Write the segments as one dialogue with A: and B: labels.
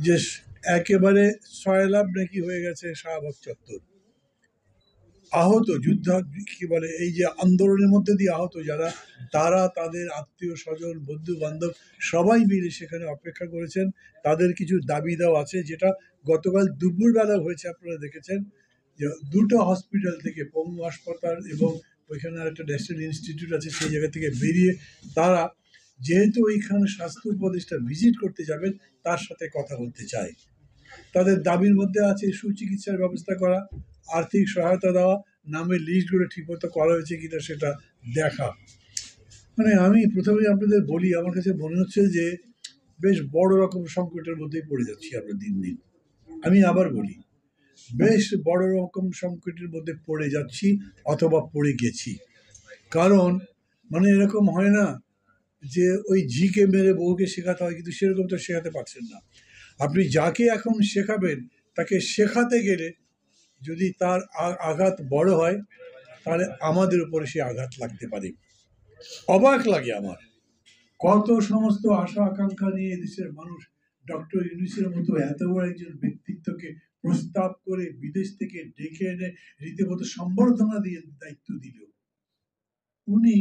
A: যে একেবারে সয়লাভ নাকি হয়ে গেছে শাহবাগ চত্বর। আহত যুদ্ধ কি বলে এই যে আন্দোলনের মধ্যে দিয়ে আহত যারা, তারা তাদের আত্মীয় স্বজন বন্ধু বান্ধব সবাই মিলে সেখানে অপেক্ষা করেছেন। তাদের কিছু দাবি দাও আছে, যেটা গতকাল দুপুরবেলা হয়েছে, আপনারা দেখেছেন যে দুটো হসপিটাল থেকে, পঙ্গু হাসপাতাল এবং ওইখানে একটা ন্যাশনাল ইনস্টিটিউট আছে, সেই জায়গা থেকে বেরিয়ে তারা যেহেতু ওইখানে স্বাস্থ্য উপদেষ্টা ভিজিট করতে যাবেন, তার সাথে কথা বলতে চায়। তাদের দাবির মধ্যে আছে সুচিকিৎসার ব্যবস্থা করা, আর্থিক সহায়তা দেওয়া, নামের লিস্টগুলো ঠিকমতো করা হয়েছে কিনা সেটা দেখা। মানে আমি প্রথমে আপনাদের বলি, আমার কাছে মনে হচ্ছে যে বেশ বড় রকম সংকটের মধ্যেই পড়ে যাচ্ছি আমরা দিন দিন। আমি আবার বলি, বেশ বড় রকম সংকটের মধ্যে পড়ে যাচ্ছি অথবা পড়ে গেছি। কারণ মানে এরকম হয় না যে ওই ঝিকে মেরে বউকে শেখাতে হয়, কিন্তু সেরকম তো শেখাতে পারছেন না। আপনি যাকে এখন শেখাবেন, তাকে শেখাতে গেলে যদি তার আঘাত বড় হয়, তাহলে আমাদের উপরে সে আঘাত লাগতে পারে। অবাক লাগে আমার, কত সমস্ত আশা আকাঙ্ক্ষা নিয়ে দেশের মানুষ ডক্টর ইউনূসের মতো এত বড় একজন ব্যক্তিত্বকে প্রস্তাব করে বিদেশ থেকে ডেকে এনে রীতিমতো সম্বর্ধনা দিয়ে দায়িত্ব দিল। উনি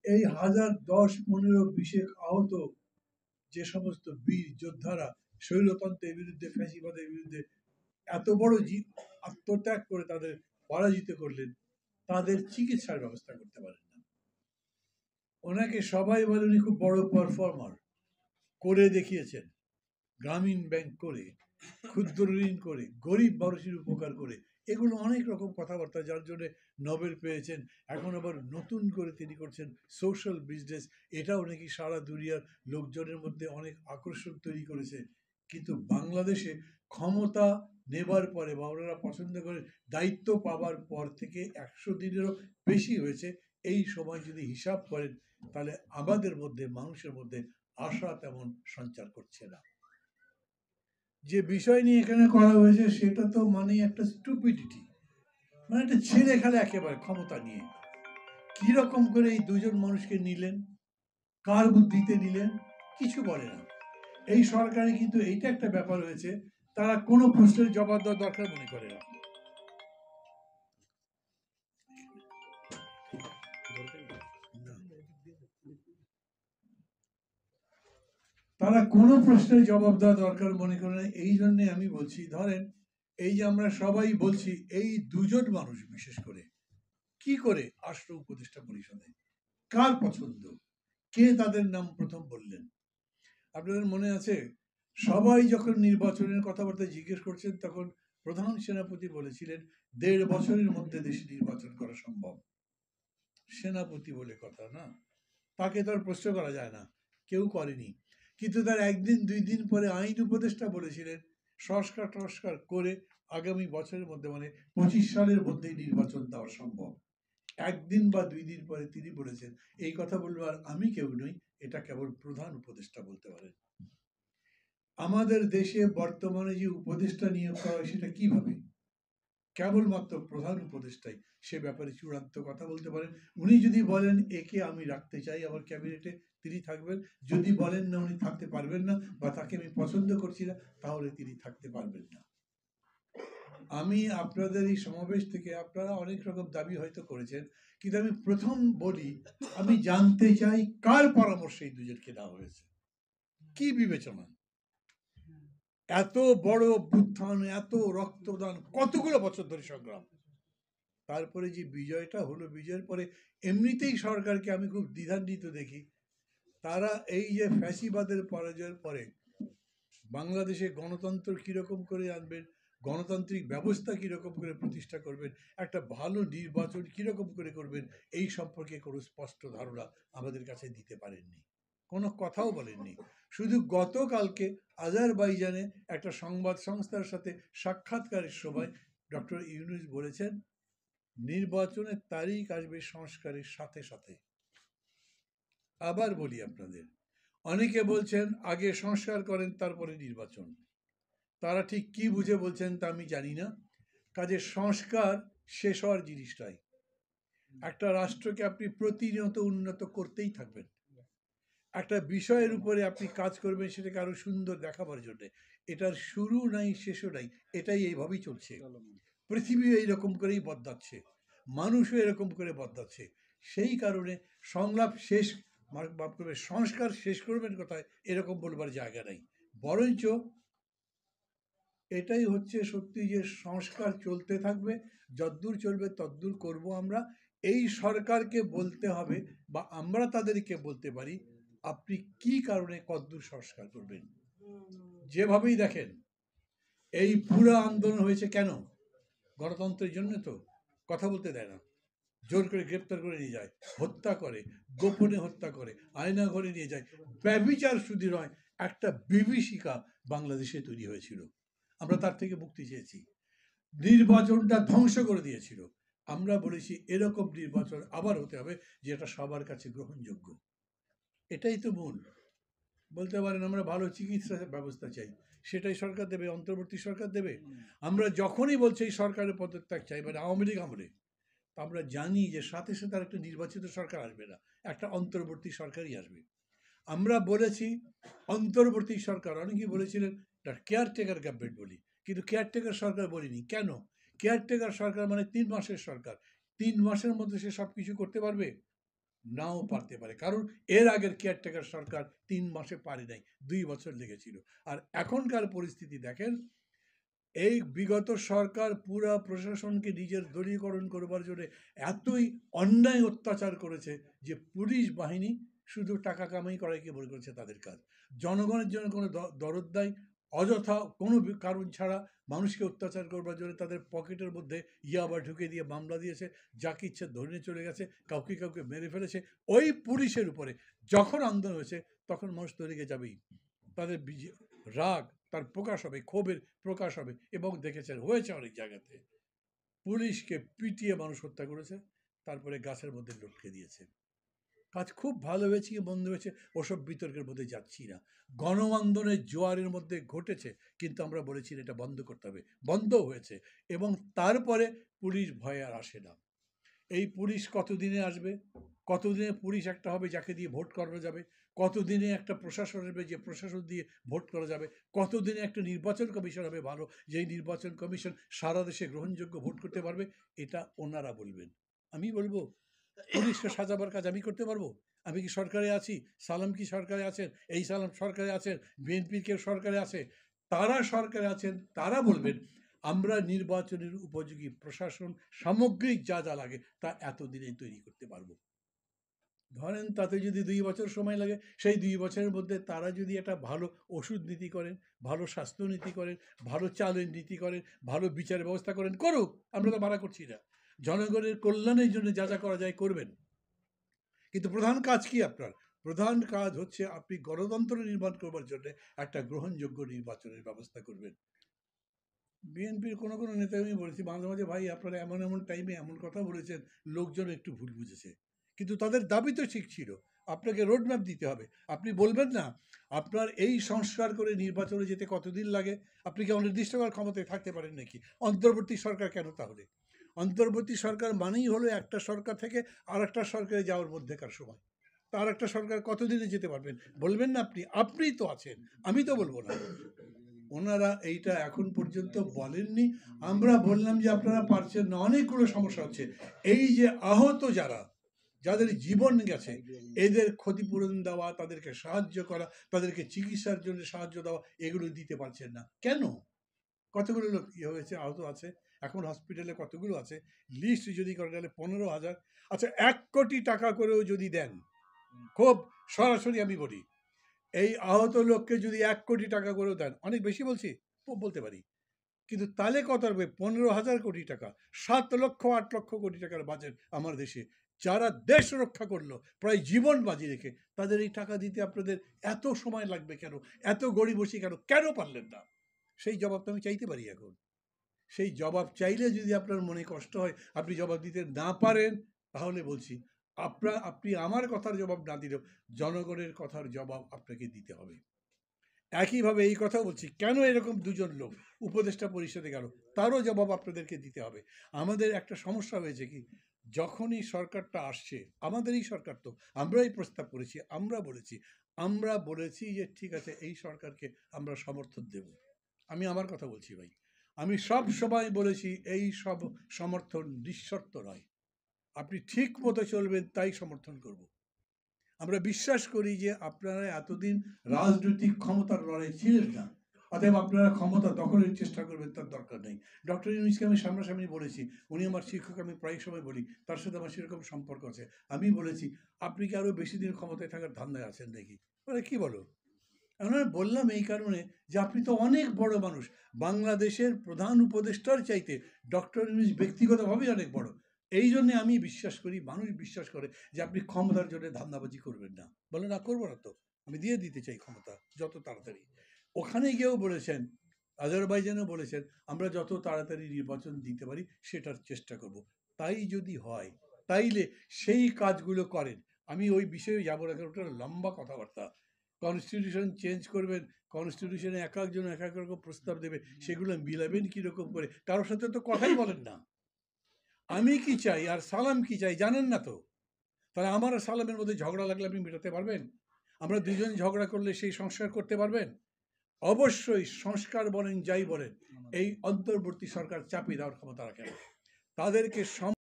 A: এই 1000, 10, 15, 20 আহত যে সমস্ত বীর যোদ্ধারা শৈলতন্ত্রের বিরুদ্ধে, ফ্যাসিবাদের বিরুদ্ধে এত বড় আত্মত্যাগ করে তাদের পরাজিত করলেন, তাদের চিকিৎসার ব্যবস্থা করতে পারেন না। ওনাকে সবাই বলে উনি খুব বড় পারফর্মার, করে দেখিয়েছেন, গ্রামীণ ব্যাংক করে, ক্ষুদ্র ঋণ করে, গরিব মানুষের উপকার করে, এগুলো অনেক রকম কথাবার্তা, যার জন্য নোবেল পেয়েছেন। এখন আবার নতুন করে তিনি করছেন সোশ্যাল বিজনেস, এটাও নাকি সারা দুনিয়ার লোকজনের মধ্যে অনেক আকর্ষণ তৈরি করেছে। কিন্তু বাংলাদেশে ক্ষমতা নেবার পরে বা ওনারা পছন্দ করে দায়িত্ব পাওয়ার পর থেকে 100 দিনেরও বেশি হয়েছে। এই সময় যদি হিসাব করেন, তাহলে আমাদের মধ্যে, মানুষের মধ্যে আশা তেমন সঞ্চার করছে না। যে বিষয় নিয়ে এখানে করা হয়েছে সেটা তো মানে একটা স্টুপিডিটি, মানে একটা ছেলে খেলা একেবারে ক্ষমতা নিয়ে। কিরকম করে এই দুজন মানুষকে নিলেন, কার বুদ্ধিতে নিলেন, কিছু বলে না। এই সরকারে কিন্তু এইটা একটা ব্যাপার হয়েছে, তারা কোনো প্রশ্নের জবাব দেওয়ার দরকার মনে করে না। তারা কোনো প্রশ্নের জবাব দেওয়া দরকার মনে করে না। এই জন্যে আমি বলছি, ধরেন এই যে আমরা সবাই বলছি, এই দুজন মানুষ বিশেষ করে কি করে আসলো উপদেষ্টা পরিষদে, কার পছন্দ, কে তাদের নাম প্রথম বললেন? আপনাদের মনে আছে, সবাই যখন নির্বাচনের কথাবার্তা জিজ্ঞেস করছেন, তখন প্রধান সেনাপতি বলেছিলেন 1.5 বছরের মধ্যে দেশে নির্বাচন করা সম্ভব। সেনাপতি বলে কথা না, তাকে তার প্রশ্ন করা যায় না, কেউ করেনি। কিন্তু তার 1 দিন 2 দিন পরে আইন উপদেষ্টা বলেছিলেন সংস্কার টস্কার করে আগামী বছরের মধ্যে, মানে 25 সালের মধ্যেই নির্বাচন দেওয়া সম্ভব। 1 দিন বা 2 দিন পরে তিনি বলেছেন, এই কথা বলবো আর আমি কেউ নই, এটা কেবল প্রধান উপদেষ্টা বলতে পারেন। আমাদের দেশে বর্তমানে যে উপদেষ্টা নিয়োগ করা হয়, সেটা কিভাবে? কেবলমাত্র প্রধান উপদেষ্টাই সে ব্যাপারে চূড়ান্ত কথা বলতে পারেন। উনি যদি বলেন একে আমি রাখতে চাই আমার ক্যাবিনেটে, তিনি থাকবেন। যদি বলেন না উনি থাকতে পারবেন না, বা তাকে আমি পছন্দ করছি না, তাহলে তিনি থাকতে পারবেন না। আমি আপনাদের এই সমাবেশ থেকে, আপনারা অনেক রকম দাবি হয়তো করেছেন, কিন্তু আমি প্রথম বলি, আমি জানতে চাই কার পরামর্শে এই দুজনকে দেওয়া হয়েছে, কি বিবেচনা? এত বড় অভ্যুত্থান, এত রক্তদান, কতগুলো বছর ধরে সংগ্রাম, তারপরে যে বিজয়টা হলো, বিজয়ের পরে এমনিতেই সরকারকে আমি খুব দ্বিধান্বিত দেখি। তারা এই যে ফ্যাসিবাদের পরাজয়ের পরে বাংলাদেশে গণতন্ত্র কিরকম করে আনবেন, গণতান্ত্রিক ব্যবস্থা কিরকম করে প্রতিষ্ঠা করবেন, একটা ভালো নির্বাচন কিরকম করে করবেন, এই সম্পর্কে কোনো স্পষ্ট ধারণা আমাদের কাছে দিতে পারেননি, কোনো কথাও বলেননি। শুধু গতকালকে আজারবাইজানে একটা সংবাদ সংস্থার সাথে সাক্ষাৎকারের সময় ডক্টর ইউনূস বলেছেন, নির্বাচনের তারিখ আসবে সংস্কারের সাথে সাথে। আবার বলি আপনাদের, অনেকে বলছেন আগে সংস্কার করেন তারপরে নির্বাচন। তারা ঠিক কি বুঝে বলছেন তা আমি জানি না। কাজে সংস্কার শেষ হওয়ার জিনিসটাই, একটা রাষ্ট্রকে আপনি প্রতিনিয়ত উন্নত করতেই থাকবেন। একটা বিষয়ের উপরে আপনি কাজ করবেন সেটাকে আরো সুন্দর দেখাবার জন্যে। এটার শুরু নাই শেষও নাই, এটাই এইভাবেই চলছে। পৃথিবীও এইরকম করেই বদলাচ্ছে, মানুষও এরকম করে বদলাচ্ছে। সেই কারণে সংলাপ শেষ করবে, সংস্কার শেষ করবেন কোথায় এরকম বলবার জায়গা নেই। বরঞ্চ এটাই হচ্ছে সত্যি যে সংস্কার চলতে থাকবে, যদ্দূর চলবে তদ্দূর করব আমরা। এই সরকারকে বলতে হবে বা আমরা তাদেরকে বলতে পারি আপনি কি কারণে কদ্দূর সংস্কার করবেন। যেভাবেই দেখেন এই পুরো আন্দোলন হয়েছে কেন? গণতন্ত্রের জন্য তো। কথা বলতে দেয় না, জোর করে গ্রেপ্তার করে নিয়ে যায়, হত্যা করে, গোপনে হত্যা করে, আয়না ঘরে নিয়ে যায়। ব্যভিচার শুধু নয়, একটা বিভীষিকা বাংলাদেশে তৈরি হয়েছিল। আমরা তার থেকে মুক্তি চেয়েছি। নির্বাচনটা ধ্বংস করে দিয়েছিল। আমরা বলেছি এরকম নির্বাচন আবার হতে হবে যেটা সবার কাছে গ্রহণযোগ্য। এটাই তো মূল। বলতে পারেন আমরা ভালো চিকিৎসা ব্যবস্থা চাই, সেটাই সরকার দেবে, অন্তর্বর্তী সরকার দেবে। আমরা যখনই বলছি এই সরকারের পদত্যাগ চাই, মানে আওয়ামী লীগ আমলে, আমরা জানি যে সাথে সাথে আর একটা নির্বাচিত সরকার আসবে না, একটা অন্তর্বর্তী সরকারই আসবে। আমরা বলেছি অন্তর্বর্তী সরকার, অনেকেই বলেছিলেন কেয়ারটেকার গভর্নমেন্ট বলি, কিন্তু কেয়ারটেকার সরকার বলিনি। কেন? কেয়ারটেকার সরকার মানে 3 মাসের সরকার। 3 মাসের মধ্যে সে সব কিছু করতে পারবে? নাও পারতে পারে, কারণ এর আগের কেয়ারটেকার সরকার 3 মাসে পারে নাই, 2 বছর লেগেছিল। আর এখনকার পরিস্থিতি দেখেন, এই বিগত সরকার পুরা প্রশাসনকে নিজের দলীয়করণ করবার জন্য এতই অন্যায় অত্যাচার করেছে যে পুলিশ বাহিনী শুধু টাকা কামাই করাইকে মনে করেছে তাদের কাজ। জনগণের জন্য কোনো দরদ নাই, অযথা কোনো কারণ ছাড়া মানুষকে অত্যাচার করবার জন্য তাদের পকেটের মধ্যে ইয়াবা ঢুকে দিয়ে মামলা দিয়েছে, যাকে ইচ্ছে ধরে নিয়ে চলে গেছে, কাউকে কাউকে মেরে ফেলেছে। ওই পুলিশের উপরে যখন আন্দোলন হয়েছে তখন মানুষ তৈরিকে যাবেই, তাদের রাগ তার প্রকাশ হবে, ক্ষোভের প্রকাশ হবে। এবং দেখেছেন হয়েছে অনেক জায়গাতে, পুলিশকে পিটিয়ে মানুষ হত্যা করেছে, তারপরে গাছের মধ্যে লটকে দিয়েছে। কাজ খুব ভালো হয়েছে কি মন্দ হয়েছে ওসব বিতর্কের মধ্যে যাচ্ছি না। গণ আন্দোলনের জোয়ারের মধ্যে ঘটেছে, কিন্তু আমরা বলেছি এটা বন্ধ করতে হবে, বন্ধ হয়েছে। এবং তারপরে পুলিশ ভয়ে আর আসে না। এই পুলিশ কতদিনে আসবে? কতদিনে পুলিশ একটা হবে যাকে দিয়ে ভোট করানো যাবে? কতদিনে একটা প্রশাসন আসবে যে প্রশাসন দিয়ে ভোট করা যাবে? কতদিনে একটা নির্বাচন কমিশন হবে ভালো, যেই নির্বাচন কমিশন সারা দেশে গ্রহণযোগ্য ভোট করতে পারবে? এটা ওনারা বলবেন, আমি বলবো? পুলিশকে সাজাবার কাজ আমি করতে পারবো? আমি কি সরকারে আছি? সালাম কি সরকারে আছেন? এই সালাম সরকারে আছেন? বিএনপির কেউ সরকারে আছে? তারা সরকারে আছেন, তারা বলবেন আমরা নির্বাচনের উপযোগী প্রশাসন সামগ্রিক যা যা লাগে তা এতদিনে তৈরি করতে পারবো। ধরেন তাতে যদি 2 বছর সময় লাগে, সেই 2 বছরের মধ্যে তারা যদি একটা ভালো ওষুধ নীতি করেন, ভালো স্বাস্থ্য নীতি করেন, ভালো চালের নীতি করেন, ভালো বিচার ব্যবস্থা করেন, করুক, আমরা তো মানা করছি না। জনগণের কল্যাণের জন্য যা যা করা যায় করবেন। কিন্তু প্রধান কাজ কি আপনার? প্রধান কাজ হচ্ছে আপনি গণতন্ত্র নির্মাণ করবার জন্য একটা গ্রহণযোগ্য নির্বাচনের ব্যবস্থা করবেন। বিএনপির কোনো কোনো নেতা আমি বলেছি মাঝে মাঝে, ভাই আপনারা এমন এমন টাইমে এমন কথা বলেছেন লোকজন একটু ভুল বুঝেছে, কিন্তু তাদের দাবি তো ঠিক ছিল। আপনাকে রোডম্যাপ দিতে হবে। আপনি বলবেন না আপনার এই সংস্কার করে নির্বাচনে যেতে কতদিন লাগে? আপনি কি অনির্দিষ্টকাল ক্ষমতায় থাকতে পারেন নাকি? অন্তর্বর্তী সরকার কেন তাহলে? অন্তর্বর্তী সরকার মানেই হলো একটা সরকার থেকে আর একটা সরকারে যাওয়ার মধ্যেকার সময়। তার একটা সরকার কতদিনে যেতে পারবেন? বলবেন না আপনি? আপনিই তো আছেন, আমি তো বলবো না। ওনারা এইটা এখন পর্যন্ত বলেননি। আমরা বললাম যে আপনারা পারছেন না, অনেকগুলো সমস্যা হচ্ছে। এই যে আহত যারা, যাদের জীবন গেছে, এদের ক্ষতিপূরণ দেওয়া, তাদেরকে সাহায্য করা, তাদেরকে চিকিৎসার জন্য সাহায্য দেওয়া, এগুলো দিতে পারছেন না কেন? কতগুলো লোক হয়েছে, আহত আছে, এখন হসপিটালে কতগুলো আছে? লিস্ট যদি করে গেলে 15,000। আচ্ছা 1 কোটি টাকা করেও যদি দেন, খুব সরাসরি আমি বলি, এই আহত লোককে যদি 1 কোটি টাকা করেও দেন, অনেক বেশি বলছি, বলতে পারি, কিন্তু তাহলে কত হবে? 15,000 কোটি টাকা, 7 লক্ষ 8 লক্ষ কোটি টাকার বাজেট আমার দেশে। যারা দেশ রক্ষা করলো প্রায় জীবন বাজি রেখে, তাদের এই টাকা দিতে আপনাদের এত সময় লাগবে কেন? এত গড়িমসি কেন? কেন পারলেন না? সেই জবাব তো আমি চাইতে পারি এখন। সেই জবাব চাইলে যদি আপনার মনে কষ্ট হয়, আপনি জবাব দিতে না পারেন, তাহলে বলছি আপনি আমার কথার জবাব না দিলেও জনগণের কথার জবাব আপনাকে দিতে হবে। একইভাবে এই কথা বলছি, কেন এরকম 2 জন লোক উপদেষ্টা পরিষদে গেল, তারও জবাব আপনাদেরকে দিতে হবে। আমাদের একটা সমস্যা হয়েছে কি, যখনই সরকারটা আসছে, আমাদেরই সরকার তো, আমরাই প্রস্তাব করেছি, আমরা বলেছি আমরা বলেছি যে ঠিক আছে এই সরকারকে আমরা সমর্থন দেব। আমি আমার কথা বলছি ভাই, আমি সব সময় বলেছি এই সব সমর্থন নিঃশর্ত নয়, আপনি ঠিক মতো চলবেন তাই সমর্থন করব। আমরা বিশ্বাস করি যে আপনারা এতদিন রাজনৈতিক ক্ষমতার লড়াই ছিলেন না, অতএব আপনারা ক্ষমতা দখলের চেষ্টা করবেন তার দরকার নেই। ডক্টর ইউনূসকে আমি সামনাসামনি বলেছি, উনি আমার শিক্ষক, আমি প্রায় সময় বলি, তার সাথে আমার সেরকম সম্পর্ক আছে। আমি বলেছি আপনি কি আরও বেশি দিন ক্ষমতায় থাকার ধান্দায় আছেন নাকি? বলে কি বলো? আমরা বললাম এই কারণে যে আপনি তো অনেক বড় মানুষ, বাংলাদেশের প্রধান উপদেষ্টার চাইতে ডক্টর ইউনূস ব্যক্তিগতভাবেই অনেক বড়। এই জন্যে আমি বিশ্বাস করি, মানুষ বিশ্বাস করে যে আপনি ক্ষমতার জন্য ধান্দাবাজি করবেন না। বলে না, করবো না তো, আমি দিয়ে দিতে চাই ক্ষমতা যত তাড়াতাড়ি। ওখানে গিয়েও বলেছেন, আজারবাইজানেও বলেছেন আমরা যত তাড়াতাড়ি নির্বাচন দিতে পারি সেটার চেষ্টা করব। তাই যদি হয় তাইলে সেই কাজগুলো করেন। আমি ওই বিষয়ে যাবো না, কারণ ওটা লম্বা কথাবার্তা। কনস্টিটিউশন চেঞ্জ করবেন, কনস্টিটিউশনে এক একজন এক এক রকম প্রস্তাব দেবে, সেগুলো মিলাবেন কীরকম করে? কারোর সাথে তো কথাই বলেন না। আমি কি চাই আর সালাম কি চাই জানেন না তো। তাহলে আমার আর সালামের মধ্যে ঝগড়া লাগলে আপনি মেটাতে পারবেন? আমরা দুজন ঝগড়া করলে সেই সংস্কার করতে পারবেন? অবশ্যই সংস্কার বলেন যাই বলেন, এই অন্তর্বর্তী সরকার চাপিয়ে দেওয়ার ক্ষমতা রাখে না। তাদেরকে